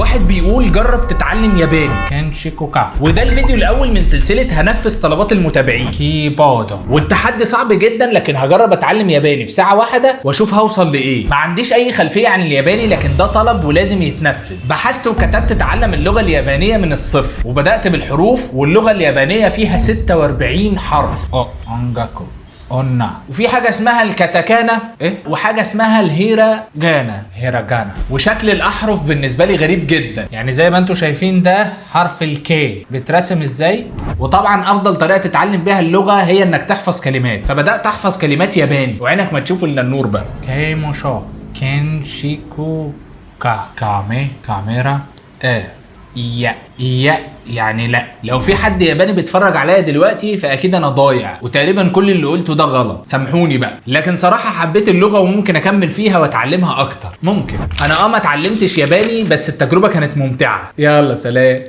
واحد بيقول جرب تتعلم ياباني كانشيكوكا، وده الفيديو الاول من سلسله هنفذ طلبات المتابعين كيبودو. والتحدي صعب جدا، لكن هجرب اتعلم ياباني في ساعه واحده واشوف هوصل لايه. ما عنديش اي خلفيه عن الياباني، لكن ده طلب ولازم يتنفذ. بحثت وكتبت اتعلم اللغه اليابانيه من الصفر، وبدات بالحروف. واللغه اليابانيه فيها 46 حرف. انجاكو قلنا، وفي حاجه اسمها الكاتاكانا وحاجه اسمها الهيراجانا. وشكل الاحرف بالنسبه لي غريب جدا، يعني زي ما انتم شايفين ده حرف الكي بيترسم ازاي. وطبعا افضل طريقه تتعلم بيها اللغه هي انك تحفظ كلمات، فبدات احفظ كلمات ياباني وعينك ما تشوف الا النور بقى. كيموشو كينشيكو كاميرا إيا يعني لا. لو في حد ياباني بيتفرج عليا دلوقتي فاكيد انا ضايع، وتقريبا كل اللي قلته ده غلط، سامحوني بقى. لكن صراحه حبيت اللغه وممكن اكمل فيها واتعلمها اكتر. ممكن انا ما اتعلمتش ياباني، بس التجربه كانت ممتعه. يلا سلام.